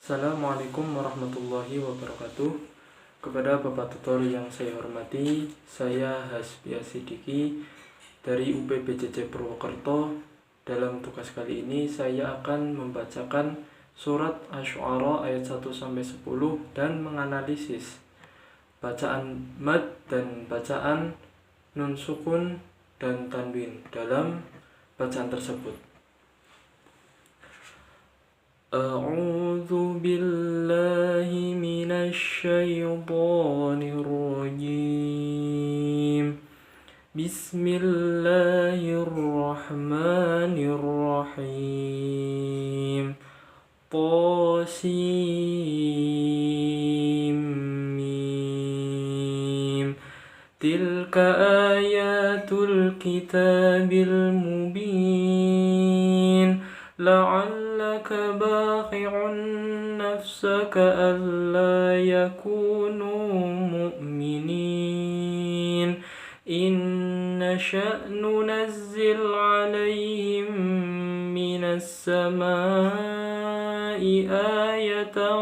Assalamualaikum warahmatullahi wabarakatuh. Kepada Bapak Tutor yang saya hormati, saya Hasbia Sidiki dari UPBJJ Purwokerto. Dalam tugas kali ini saya akan membacakan surat Asy-Syu'ara ayat 1-10 dan menganalisis bacaan mad dan bacaan nun sukun dan tanwin dalam bacaan tersebut. A'udzu billahi minasy syaithanir rajim. Bismillahirrahmanirrahim. Qasim mim. Tilka ayatul kitabil mubin. La'allaka baqi'un nafsaka alla yakunu mu'minin. Inna sya'nu nazzil 'alaihim minas samai ayatan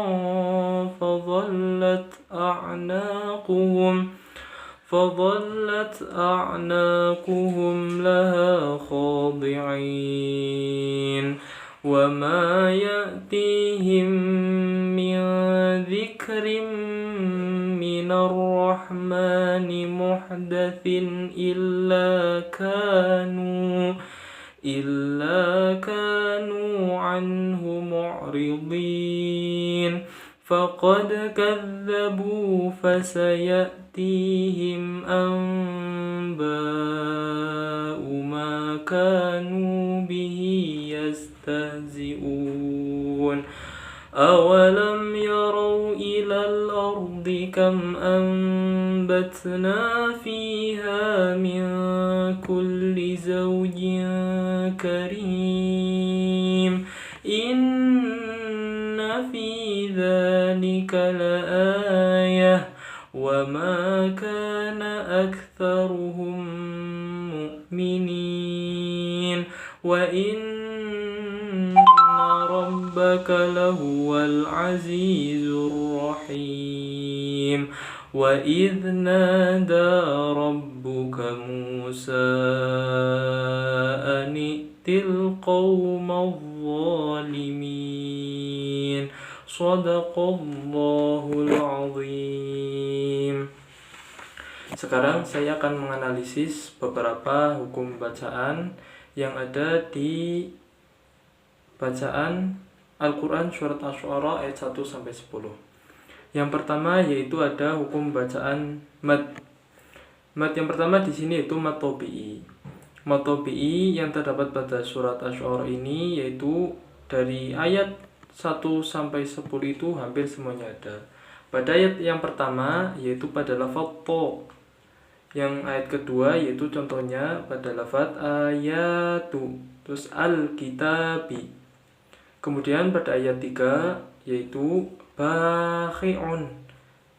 فظلت أعناقهم لها خاضعين وما يأتيهم من ذكر من الرحمن محدث إلا كانوا عنه معرضين فقد كذبوا فسيأتيهم أنباء ما كانوا به يستهزئون أولم يروا إلى الأرض كم أنبتنا فيها من كل زوج كريم إن في ذلك لآية وما كان أكثرهم مؤمنين وإن ربك لهو العزيز الرحيم وإذ نادى ربك موسى أن ائت القوم الظالمين Shadaqallahul azim. Sekarang saya akan menganalisis beberapa hukum bacaan yang ada di bacaan Al-Quran surat Asy-Syu'ara ayat 1-10. Yang pertama yaitu ada hukum bacaan mad. Mad yang pertama di sini yaitu mad tabi'i. Mad tabi'i yang terdapat pada surat Asy-Syu'ara ini yaitu dari ayat 1-10 itu hampir semuanya ada. Pada ayat yang pertama yaitu pada lafaz to. Yang ayat kedua yaitu contohnya pada lafaz ayatu, terus al-kitabi. Kemudian pada ayat 3 yaitu bakhi'un.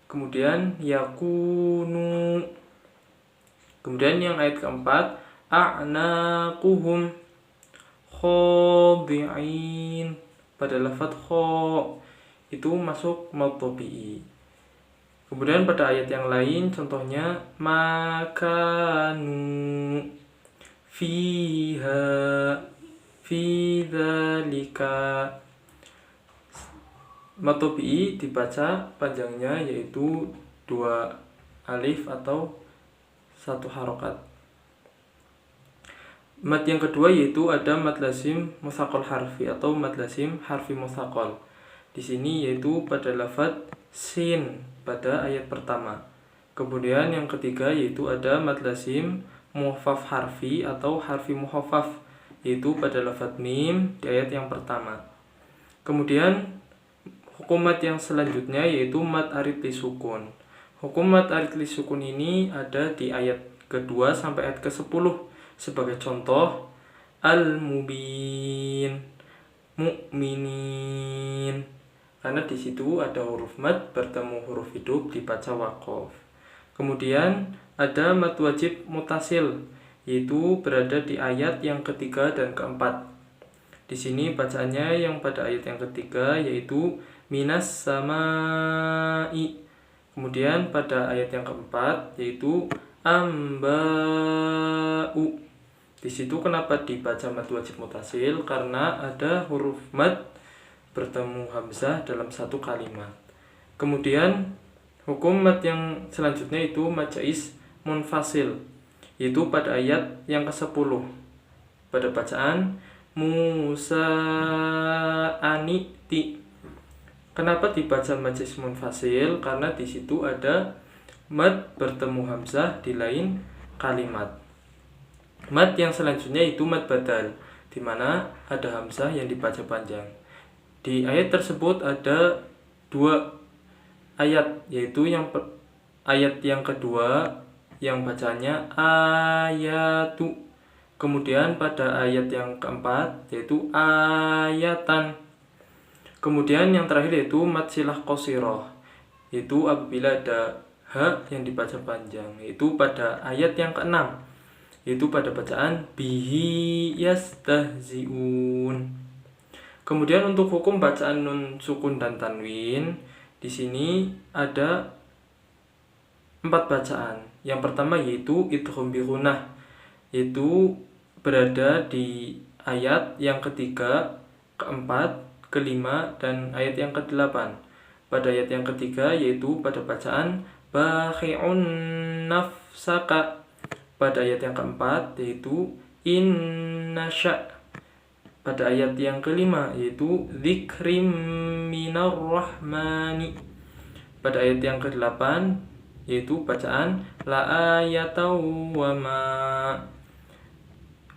Kemudian yakunu. Kemudian yang ayat keempat a'naquhum khadi'in. Pada lafaz kha itu masuk mad tabi'i. Kemudian pada ayat yang lain contohnya makanu fiha fi dzalika. Mad tabi'i dibaca panjangnya yaitu 2 alif atau 1 harokat. Mad yang kedua yaitu ada mad lazim mutsaqal harfi atau mad lazim harfi mutsaqal. Di sini yaitu pada lafaz sin pada ayat pertama. Kemudian yang ketiga yaitu ada mad lazim muhaffaf harfi atau harfi muhaffaf yaitu pada lafaz mim di ayat yang pertama. Kemudian hukum mad yang selanjutnya yaitu mad arid li sukun. Hukum mad arid li sukun ini ada di ayat kedua sampai ayat ke-10. Sebagai contoh al-mubin, mu'minin. Karena di situ ada huruf mad bertemu huruf hidup dibaca waqaf. Kemudian ada mad wajib mutasil yaitu berada di ayat yang ketiga dan keempat. Di sini bacaannya yang pada ayat yang ketiga yaitu minas samai. Kemudian pada ayat yang keempat yaitu amba'u. Di situ kenapa dibaca mad wajib mutasil? Karena ada huruf mad bertemu hamzah dalam satu kalimat. Kemudian hukum mad yang selanjutnya itu mad jaiz munfasil, yaitu pada ayat yang ke-10 pada bacaan Musa aniti. Kenapa dibaca mad jaiz munfasil? Karena di situ ada mad bertemu hamzah di lain kalimat. Mad yang selanjutnya itu mad badal, di mana ada hamzah yang dibaca panjang. Di ayat tersebut ada 2 ayat, yaitu ayat yang kedua yang bacanya ayatu. Kemudian pada ayat yang keempat yaitu ayatan. Kemudian yang terakhir yaitu mad silah qasirah, yaitu apabila ada ha yang dibaca panjang, yaitu pada ayat yang ke-6, yaitu pada bacaan bihi yastahziun. Kemudian untuk hukum bacaan nun sukun dan tanwin, di sini ada 4 bacaan. Yang pertama yaitu idgham bi gunnah, yaitu berada di ayat yang ketiga, keempat, kelima, dan ayat yang ke-8. Pada ayat yang ketiga yaitu pada bacaan bakhi'un nafsaka. Pada ayat yang keempat yaitu innasya. Pada ayat yang kelima yaitu dzikrim minar rahmani. Pada ayat yang ke-8 yaitu bacaan la ayatau wa ma.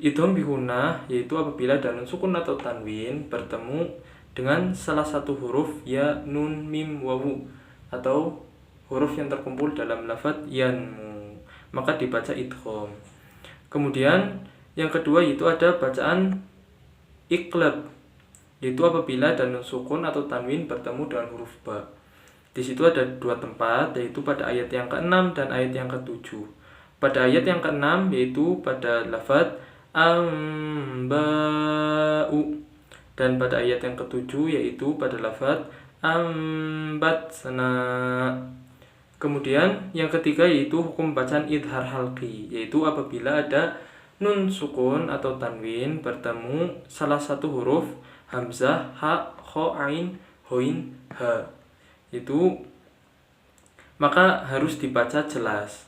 Idgham bi gunnah yaitu apabila ada nun sukun atau tanwin bertemu dengan salah satu huruf ya, nun, mim, wawu, atau huruf yang terkumpul dalam lafaz yanmu, maka dibaca idgham. Kemudian yang kedua itu ada bacaan iqlab, yaitu apabila ada nun sukun atau tanwin bertemu dengan huruf ba. Di situ ada 2 tempat, yaitu pada ayat yang ke-6 dan ayat yang ke-7. Pada ayat yang ke-6 yaitu pada lafaz amba'u, dan pada ayat yang ke-7 yaitu pada lafaz ambatsna. Kemudian yang ketiga yaitu hukum bacaan idhar halqi, yaitu apabila ada nun sukun atau tanwin bertemu salah satu huruf hamzah, ha, kho, ain, hoin, ha, itu maka harus dibaca jelas.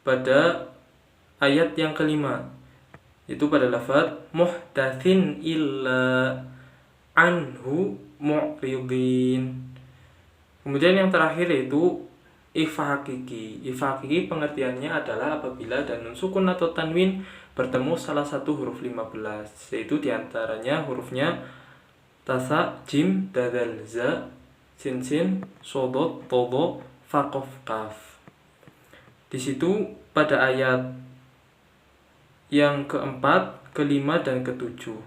Pada ayat yang kelima itu pada lafaz muhdatsin illa anhu mu'ridin. Kemudian yang terakhir yaitu ifa hakiki. Ifa hakiki pengertiannya adalah apabila ada nun sukun atau tanwin bertemu salah satu huruf 15, yaitu diantaranya hurufnya tasa, jim, dadal, za, sin, sodot, todo, fa, qaf, kaf. Di situ pada ayat yang keempat, kelima, dan ketujuh,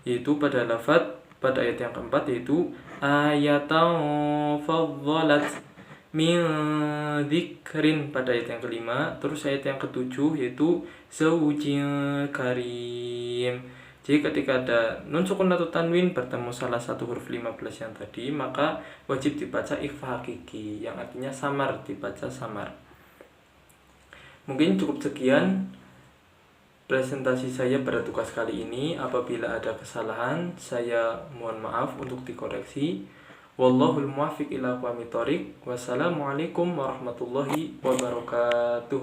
yaitu pada lafaz pada ayat yang keempat yaitu ayatan fadzalat min dzikrin pada ayat yang kelima, terus ayat yang ketujuh yaitu zaujin karim. Jadi ketika ada nun sukun atau tanwin bertemu salah satu huruf 15 yang tadi, maka wajib dibaca ikhfa hakiki, yang artinya samar, dibaca samar. Mungkin cukup sekian presentasi saya pada tugas kali ini. Apabila ada kesalahan, saya mohon maaf untuk dikoreksi. Wallahul muwaffiq ila aqwamit thoriq. Wassalamualaikum warahmatullahi wabarakatuh.